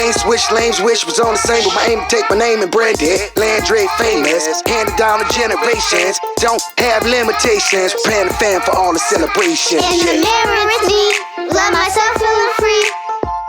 brain, switch lanes, wish was on the same, but my aim to take my name and brand it. Landry famous, handed down to generations. Don't have limitations, preparing the fan for all the celebrations. In the mirror it's me, love myself, feeling free.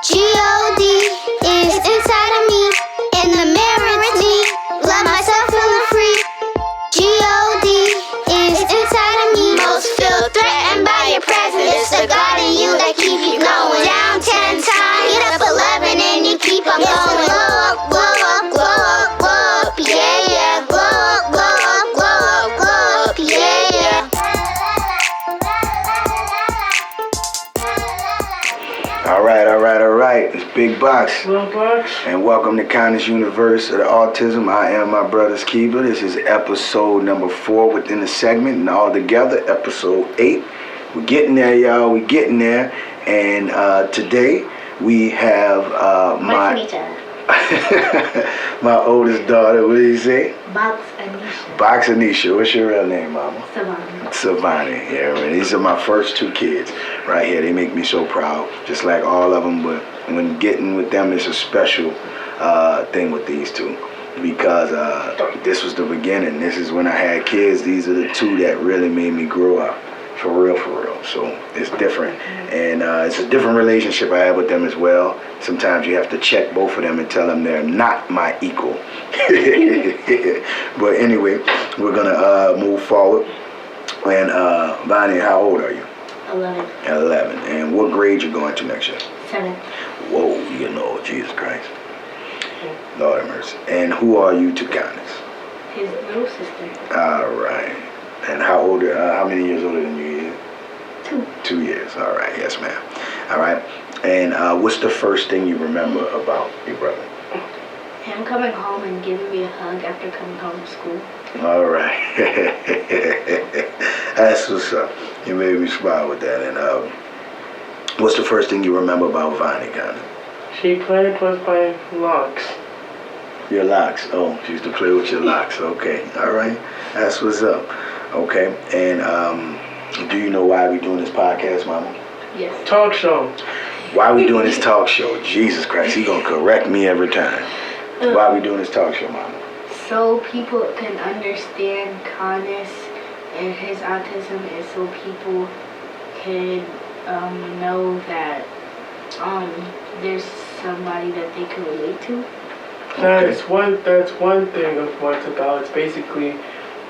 G-O-D is inside of me. In the mirror it's me, love myself, feeling free. G-O-D is inside of me. Most feel threatened by your presence. It's the God in you that keep you going. Down 10 times, get up 11 and you keep on going. Glow up, glow up, glow up, glow up, yeah, yeah. Glow up, glow up, glow up, glow up, yeah, yeah. All right. It's Big Boxx. Lil Boxx. And welcome to Connis Universe of Autism. I am my brother's keeper. This is episode number 4 within the segment, and all together, episode 8. We're getting there, y'all. We're getting there. And today we have my oldest daughter. What did you say? Boxx-A-Million. Boxx-A-Million. What's your real name, mama? Savoni. Savoni. Yeah, man. These are my first 2 kids right here. They make me so proud, just like all of them. But when getting with them, it's a special thing with these 2, because this was the beginning. This is when I had kids. These are the 2 that really made me grow up. For real. So it's different. And it's a different relationship I have with them as well. Sometimes you have to check both of them and tell them they're not my equal. But anyway, we're going to move forward. And Bonnie, how old are you? 11. 11. And what grade you going to next year? 7. Whoa, you know, Jesus Christ. Lord have mercy. And who are you to Connis? His little sister. All right. And how many years older than you? 2. 2 years. All right. Yes, ma'am. All right. And what's the first thing you remember about your brother? Him coming home and giving me a hug after coming home from school. All right. That's what's up. You made me smile with that. And what's the first thing you remember about Vonnie, Connie? She played with my locks. Your locks. Oh, she used to play with your locks. Okay. All right. That's what's up. Okay. And do you know why we doing this podcast, Mama? Yes. Talk show. Why we doing this talk show? Jesus Christ, he gonna correct me every time. Why we doing this talk show, Mama? So people can understand Connis and his autism, and so people can know that there's somebody that they can relate to. That's one thing of what it's about. It's basically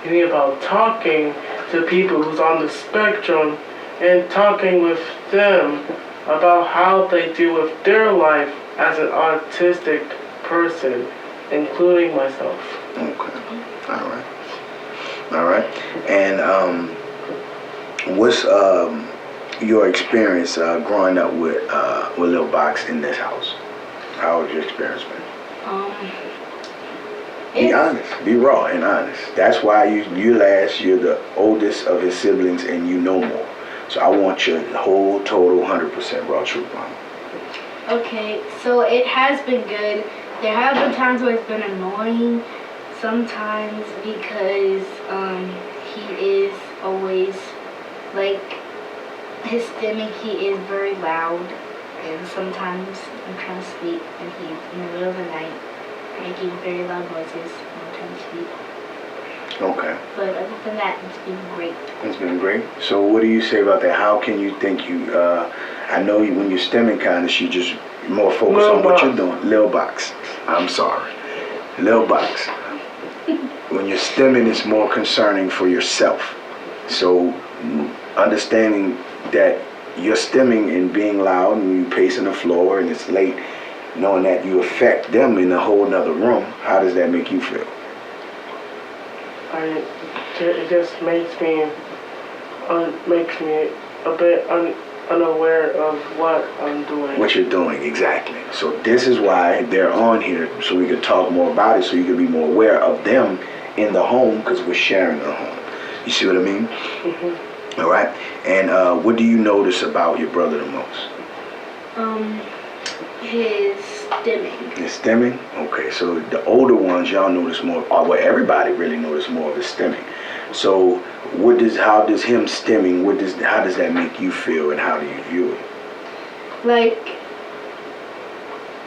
about talking to people who's on the spectrum and talking with them about how they deal with their life as an autistic person, including myself. Okay. All right. And what's your experience growing up with Lil Boxx in this house? How was your experience been? Be honest. Be raw and honest. That's why you're last. You're the oldest of his siblings, and you know more. So I want your whole total 100% raw truth, Mama. Okay, so it has been good. There have been times where it's been annoying, sometimes because he is always, like, his stimming, he is very loud, and sometimes I'm trying to sleep and he's in the middle of the night making very loud noises when I'm trying to sleep. Okay. But other than that, it's been great. It's been great. So what do you say about that? How can you think I know when you're stemming Connis, you just more focused on what you're doing. Lil Boxx. I'm sorry. Lil Boxx. When you're stemming, it's more concerning for yourself. So understanding that you're stemming and being loud and you pacing the floor and it's late, knowing that you affect them in a whole nother room, how does that make you feel? It just makes me a bit unaware of what I'm doing. What you're doing, exactly. So this is why they're on here, so we can talk more about it, so you can be more aware of them in the home, because we're sharing a home. You see what I mean? Mm-hmm. All right. And what do you notice about your brother the most? His stimming. His stimming? Okay, so the older ones, y'all notice more, well, everybody really notice more of his stimming. So how does him stimming, how does that make you feel, and how do you view it? Like,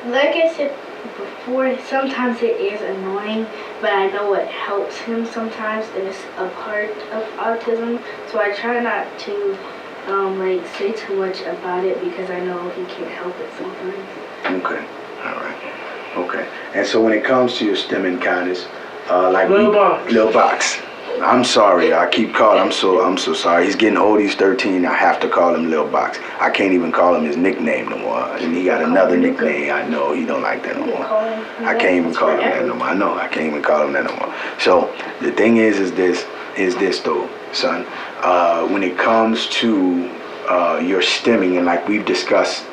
like I said before, sometimes it is annoying, but I know it helps him sometimes, and it's a part of autism. So I try not to like say too much about it because I know he can't help it sometimes. Okay. All right. Okay. And so when it comes to your stemming kindness, like Lil Boxx. Lil Boxx. I'm sorry. I keep calling. I'm so sorry. He's getting old. He's 13. I have to call him Lil Boxx. I can't even call him his nickname no more. And he got another nickname. I know he don't like that no more. I can't even call him that no more. I know. I can't even call him that no more. So the thing is this though, son. When it comes to your stemming, and like we've discussed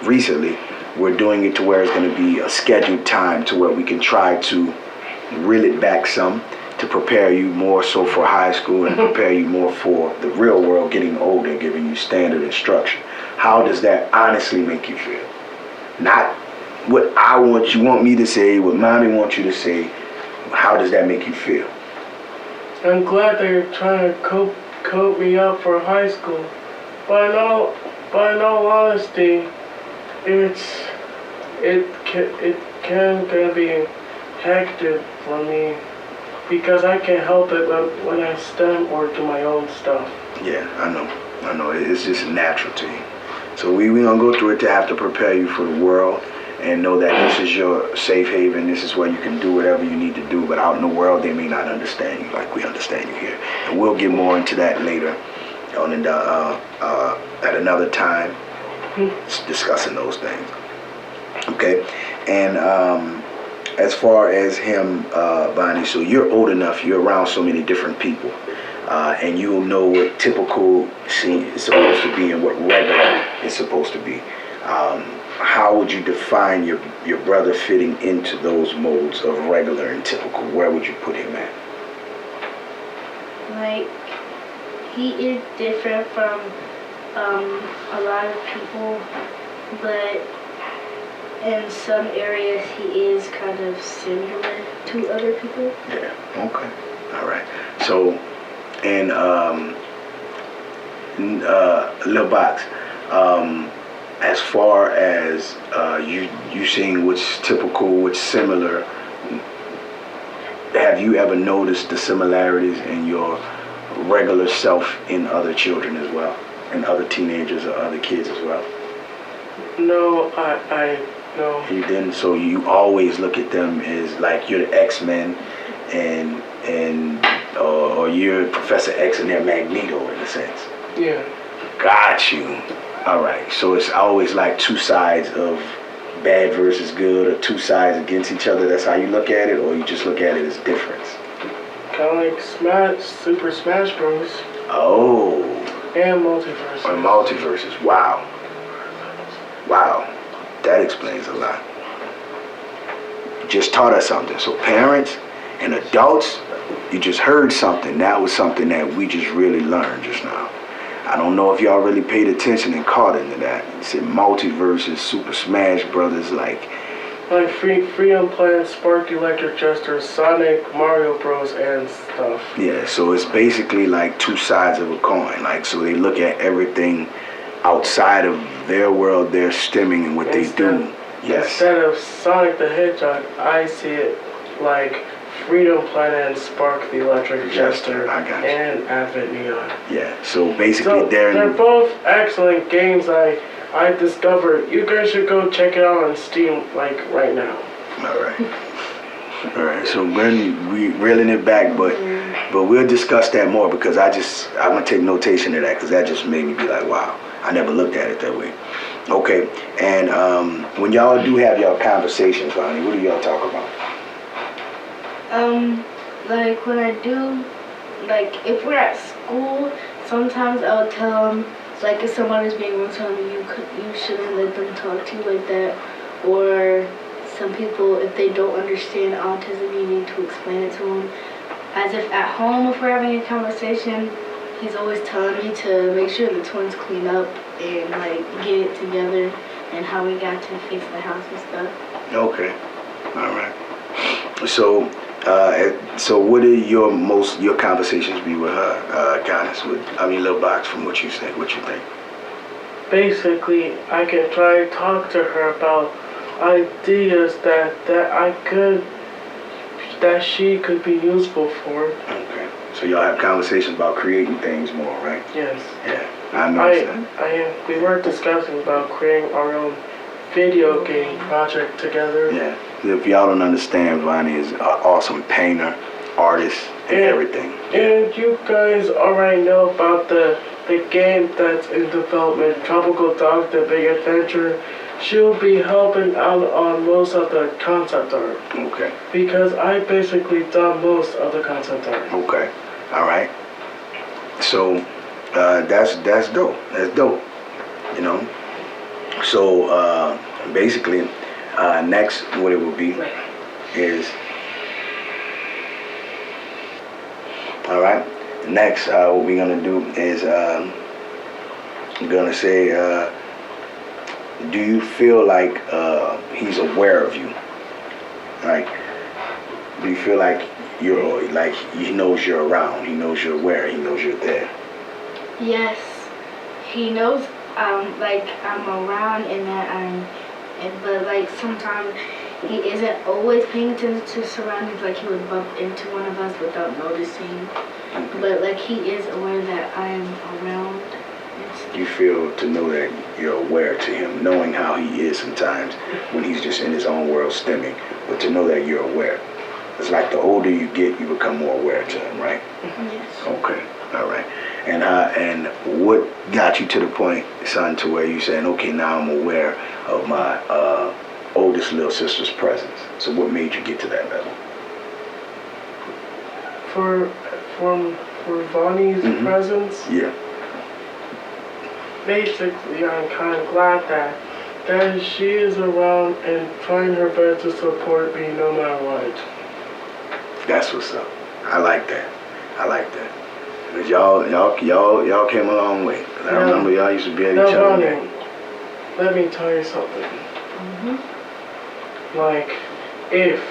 recently, we're doing it to where it's going to be a scheduled time to where we can try to reel it back some, to prepare you more so for high school and prepare you more for the real world, getting older, giving you standard instruction. How does that honestly make you feel? Not what you want me to say, what mommy wants you to say. How does that make you feel? I'm glad they're trying to coat me up for high school. But in all honesty, it can be hectic for me because I can't help it when I STEM or do my own stuff. Yeah, I know. It's just natural to you. So we gonna go through it to have to prepare you for the world and know that this is your safe haven. This is where you can do whatever you need to do. But out in the world, they may not understand you like we understand you here. And we'll get more into that later on at another time, discussing those things. Okay, and as far as him, Bonnie, so you're old enough, you're around so many different people, and you'll know what typical scene is supposed to be and what regular is supposed to be. How would you define your brother fitting into those modes of regular and typical? Where would you put him at? Like, he is different from a lot of people, but in some areas he is kind of similar to other people. Yeah, okay. All right. So, and Lil Boxx, as far as you seeing what's typical, what's similar, have you ever noticed the similarities in your regular self in other children as well, and other teenagers or other kids as well? No, I no. You didn't. So you always look at them as like you're the X-Men, or you're Professor X and they're Magneto in a sense. Yeah. Got you. All right. So it's always like two sides of bad versus good, or two sides against each other. That's how you look at it, or you just look at it as difference. Kind of like Super Smash Bros. Oh. And multiverses. Or multiverses. Wow. Wow. That explains a lot. You just taught us something. So parents and adults, you just heard something. That was something that we just really learned just now. I don't know if y'all really paid attention and caught into that. You said multiverses, Super Smash Brothers, like Freedom Planet, Spark Electric Jester, Sonic, Mario Bros, and stuff. Yeah, so it's basically like two sides of a coin. Like, so they look at everything outside of their world, their stemming and what they do. Yes. Instead of Sonic the Hedgehog, I see it like Freedom Planet and Spark the Electric Jester I got you. and Advent Neon. Yeah, so basically they're both excellent games I discovered. You guys should go check it out on Steam like right now. All right, so we reeling it back, but we'll discuss that more because I'm gonna take notation of that because that just made me be like, wow, I never looked at it that way. Okay, and when y'all do have y'all conversations, Bonnie, what do y'all talk about? Like when I do, like if we're at school, sometimes I'll tell them, like if somebody's being rude, tell me you shouldn't let them talk to you like that, or some people, if they don't understand autism, you need to explain it to them. As if at home, if we're having a conversation, he's always telling me to make sure the twins clean up and like get it together and how we got to fix the house and stuff. Okay, all right. So what are your conversations be with her, Connis? Lil Boxx, from what you think? Basically, I can try to talk to her about ideas that she could be useful for. Okay. So y'all have conversations about creating things more, right? Yes. Yeah. I know that. We were discussing about creating our own video game project together. Yeah. If y'all don't understand, Vonnie is an awesome painter, artist, and everything. And you guys already know about the game that's in development, Tropical Dog, The Big Adventure. She'll be helping out on most of the concept art. Okay. Because I basically done most of the concept art. Okay. All right. So that's dope. That's dope. You know. So basically, next what it will be is. All right. Next, what we're gonna do is I'm gonna say, do you feel like he's aware of you? Like, do you feel like he knows you're around? He knows you're aware. He knows you're there. Yes, he knows. Like I'm around and that but like sometimes he isn't always paying attention to surroundings. Like he would bump into one of us without noticing. But like he is aware that I am around. You feel to know that you're aware to him, knowing how he is sometimes when he's just in his own world stemming, but to know that you're aware. It's like the older you get, you become more aware to him, right? Yes. Okay, all right. And what got you to the point, son, to where you saying, okay, now I'm aware of my oldest little sister's presence? So what made you get to that level? For Vonnie's presence? Yeah. Basically, I'm kind of glad that she is around and trying her best to support me no matter what. That's what's up. I like that. I like that. Cause y'all came a long way. I remember y'all used to be at each other. Vonnie, let me tell you something. Like, if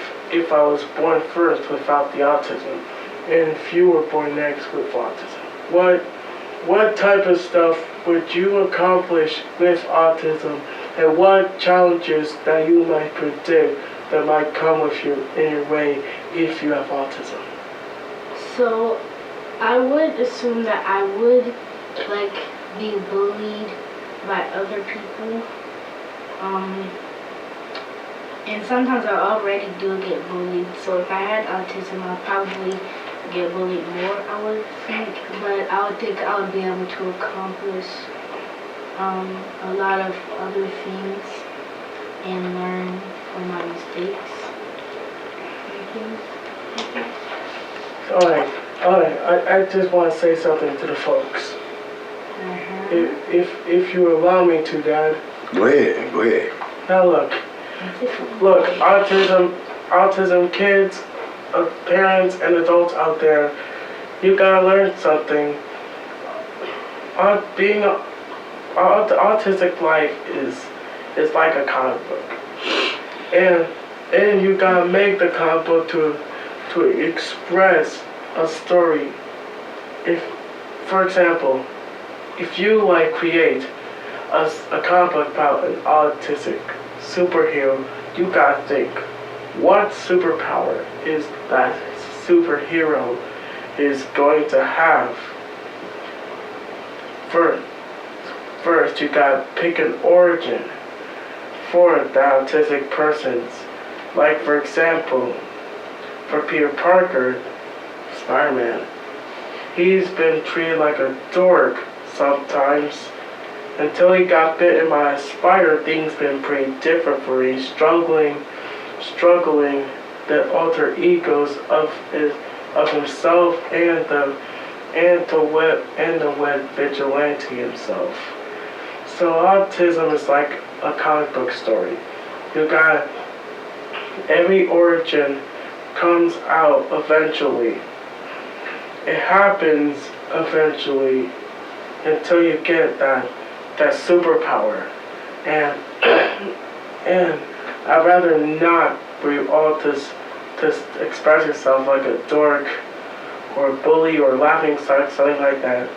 I was born first without the autism, and if you were born next with autism, what type of stuff would you accomplish with autism, and what challenges that you might predict that might come with you in your way if you have autism? So I would assume that I would like be bullied by other people. And sometimes I already do get bullied. So if I had autism, I'd probably get bullied more, I would think. But I would think I would be able to accomplish a lot of other things and learn from my mistakes. Alright, I just want to say something to the folks. If you allow me to, Dad. Go ahead. Now look, autism kids, parents and adults out there, you gotta learn something. Being autistic life is like a comic book, and you gotta make the comic book to express a story. If, for example, if you like create a comic book about an autistic superhero, you gotta think, what superpower is that superhero is going to have? First, you gotta pick an origin for the autistic person's. Like, for example, for Peter Parker, Spider-Man, he's been treated like a dork sometimes. Until he got bitten by a spider, things been pretty different for him. Struggling the alter egos of himself and the web vigilante himself. So autism is like a comic book story. You got every origin comes out eventually. It happens eventually until you get that superpower. And I'd rather not for you all to express yourself like a dork or a bully or laughing stock, something like that.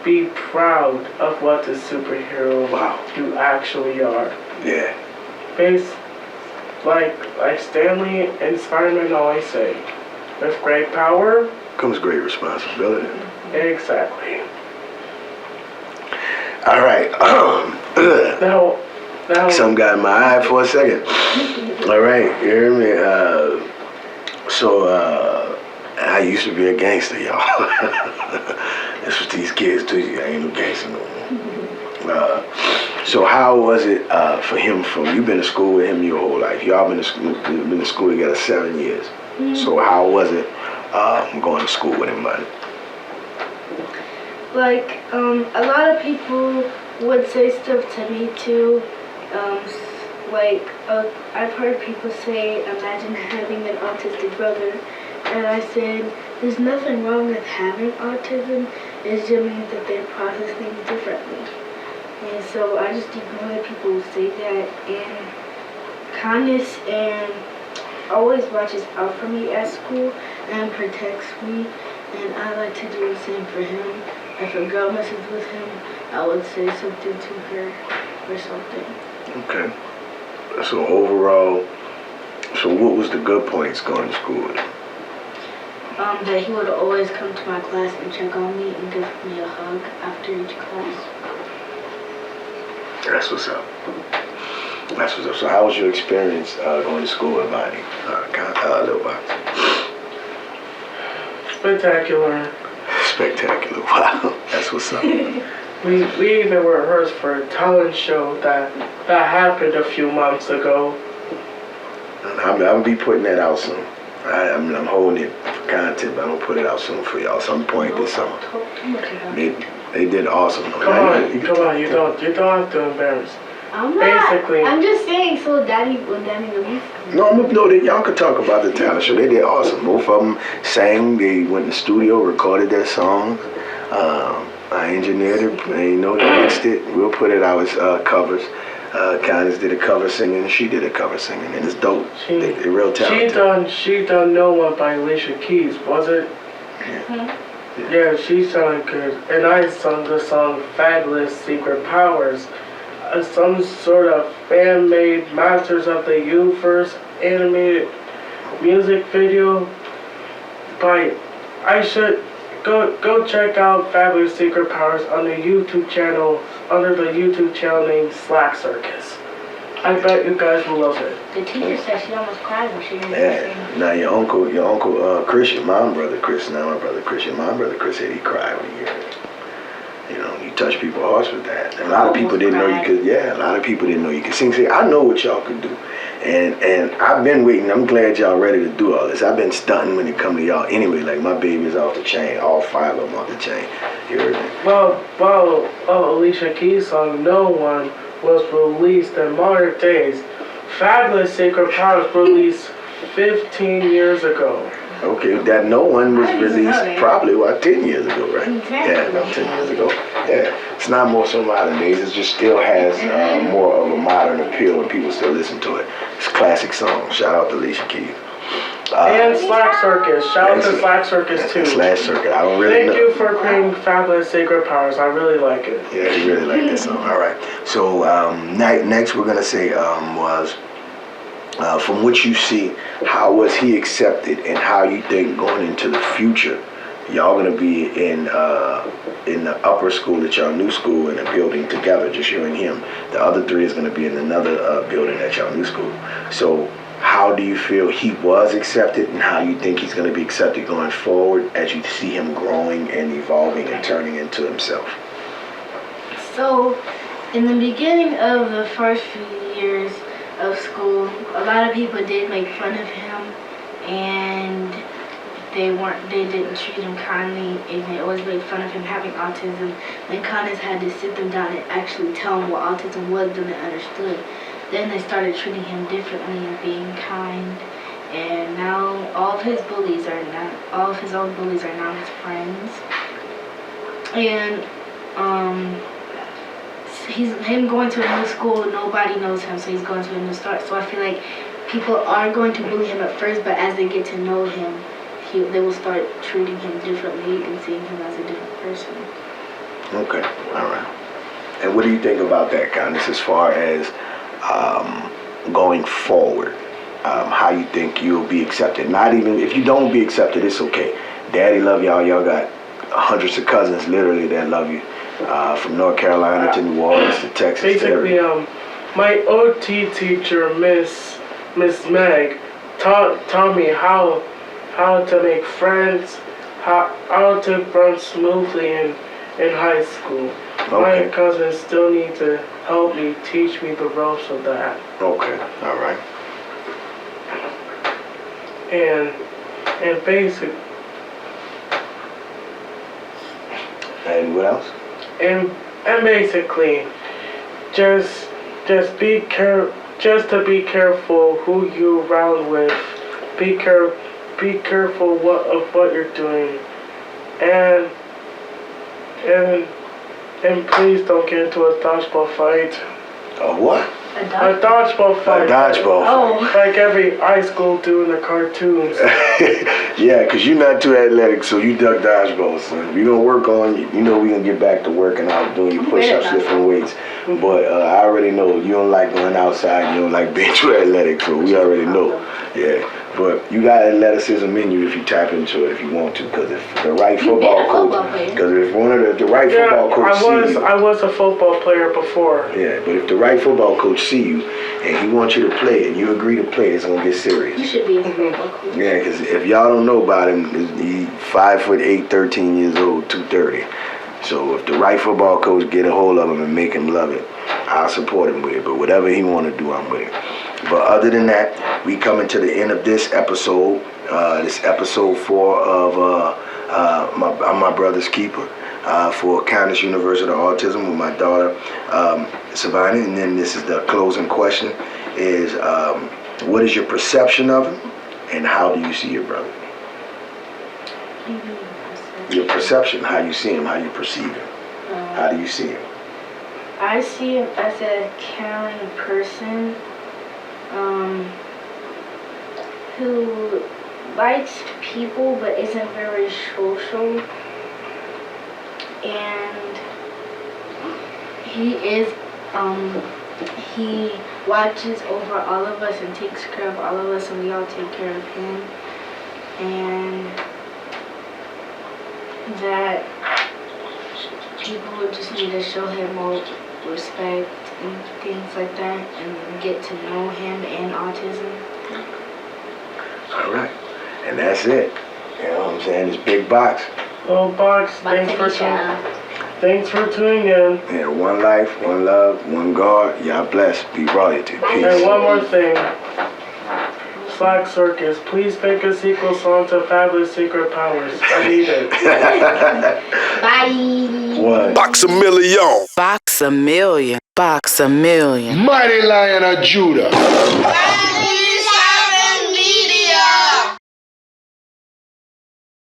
Be proud of what the superhero you actually are. Yeah. like Stanley and Spider-Man always say, with great power comes great responsibility. Exactly. All right. Now. Some got in my eye for a second. All right, you hear me? I used to be a gangster, y'all. That's what these kids do. I ain't no gangster no more. So how was it for him? You've been to school with him your whole life. Y'all been to school together 7 years. So how was it going to school with him, buddy? Like, a lot of people would say stuff to me too. I've heard people say, imagine having an autistic brother. And I said, there's nothing wrong with having autism. It just means that they process things differently. And so I just think a lot of people would say that. And Connis always watches out for me at school and protects me. And I like to do the same for him. If a girl messes with him, I would say something to her or something. Okay. So overall, what was the good points going to school with him? That he would always come to my class and check on me and give me a hug after each class. That's what's up. So how was your experience going to school with Bonnie, Lil Boxx? Spectacular. Wow. That's what's up. We even rehearsed for a talent show that happened a few months ago. I'm gonna be putting that out soon. I'm holding it for content, but I'm gonna put it out soon for y'all some point this summer. They did awesome. Come on, you don't have to embarrass. I'm not. Basically, I'm just saying so Daddy released me. No, y'all could talk about the talent show. They did awesome. Both of them sang. They went in the studio, recorded their songs. I engineered it, they mixed it. We'll put it out as covers. Connis did a cover singing, and she did a cover singing, and it's dope. They're real talented. She done No One by Alicia Keys, was it? Yeah. Yeah, she sounded good. And I sung the song Fabulous Secret Powers. Some sort of fan-made Masters of the Universe animated music video. But I should go check out Fabulous Secret Powers on the YouTube channel, under the YouTube channel named Slack Circus. I bet you guys will love it. The teacher said she almost cried when she didn't Yeah. Now your uncle Chris, your mom brother Chris, not my brother Chris, your mom brother Chris said he cried when he heard it. You touch people's hearts with that. And a lot of people didn't know you could. Yeah, a lot of people didn't know you could sing. See, I know what y'all could do, and I've been waiting. I'm glad y'all ready to do all this. I've been stunting when it come to y'all anyway. Like my baby's off the chain, all 5 of them off the chain. You heard me? Well, Alicia Keys' song No One was released in modern days. Fabulous Secret Powers released 15 years ago. Okay, that No One was released probably, 10 years ago, right? Yeah, about 10 years ago. Yeah, it's not more so modern days. It just still has more of a modern appeal and people still listen to it. It's a classic song. Shout out to Alicia Keys. And Slack Circus. Shout out to Slack Circus too. Slack Circuit. I don't really know. Thank you for creating Fabulous Secret Powers. I really like it. Yeah, you really like this song. All right. So next we're gonna say was from what you see, how was he accepted, and how you think going into the future, y'all gonna be in the upper school at y'all new school in a building together, just you and him. The other 3 is gonna be in another building at y'all new school. So how do you feel he was accepted, and how you think he's gonna be accepted going forward as you see him growing and evolving and turning into himself? So, in the beginning of the first few years of school, a lot of people did make fun of him, and they didn't treat him kindly, and they always made fun of him having autism. Then Connis had to sit them down and actually tell them what autism was, then they understood. Then they started treating him differently and being kind, and now all of his old bullies are now his friends. And him going to a new school, nobody knows him, so he's going to a new start. So I feel like people are going to bully him at first, but as they get to know him, they will start treating him differently and seeing him as a different person. Okay, all right. And what do you think about that, Connis, as far as going forward? how you think you'll be accepted. Not even, if you don't be accepted, it's okay. Daddy love y'all. Y'all got hundreds of cousins literally that love you. From North Carolina to New Orleans to Texas. Basically, my OT teacher, Miss Meg, taught me how to make friends, how to run smoothly in high school. Okay. My cousins still need to help me, teach me the ropes of that. Okay, all right. And basic. And what else? And basically, just be to be careful who you around with. Be careful of what you're doing, and please don't get into a dodgeball fight. A what? A dodgeball fight. A dodgeball fight. Like every high school do in the cartoons. Yeah, because you're not too athletic, so you duck dodgeball, son. We're going to work on you. You know we're going to get back to working out, doing your push-ups, lifting weights. But I already know you don't like going outside. You don't like being too athletic, so we already know. Yeah. But you got athleticism in you if you tap into it if you want to, because if the right football coach, because if one of the right football coach see you, I was a football player before. Yeah, but if the right football coach see you and he wants you to play and you agree to play, it's gonna get serious. You should be a football coach. Yeah, because if y'all don't know about him, he's 5'8", 13 years old, 230. So if the right football coach get a hold of him and make him love it, I'll support him with it. But whatever he want to do, I'm with it. But other than that, we coming to the end of this episode. This episode 4 of I'm my brother's keeper for Connis Universe of Autism with my daughter Savoni. And then this is the closing question: is what is your perception of him, and how do you see your brother? Your perception, how you see him, how you perceive him. How do you see him? I see him as a caring person who likes people but isn't very social. And he is, he watches over all of us and takes care of all of us, and we all take care of him. And that people just need to show him more respect and things like that, and get to know him and autism. All right, and that's it. You know what I'm saying? It's Big Boxx. Lil Boxx, thanks for tuning in. Yeah, one life, one love, one God. Y'all blessed. Be royalty. Peace. And one more thing. Slack Circus, please make a sequel song to Fabulous Secret Powers. I need it. Bye. One. Boxx-A-Million. Boxx-A-Million. Mighty Lion of Judah.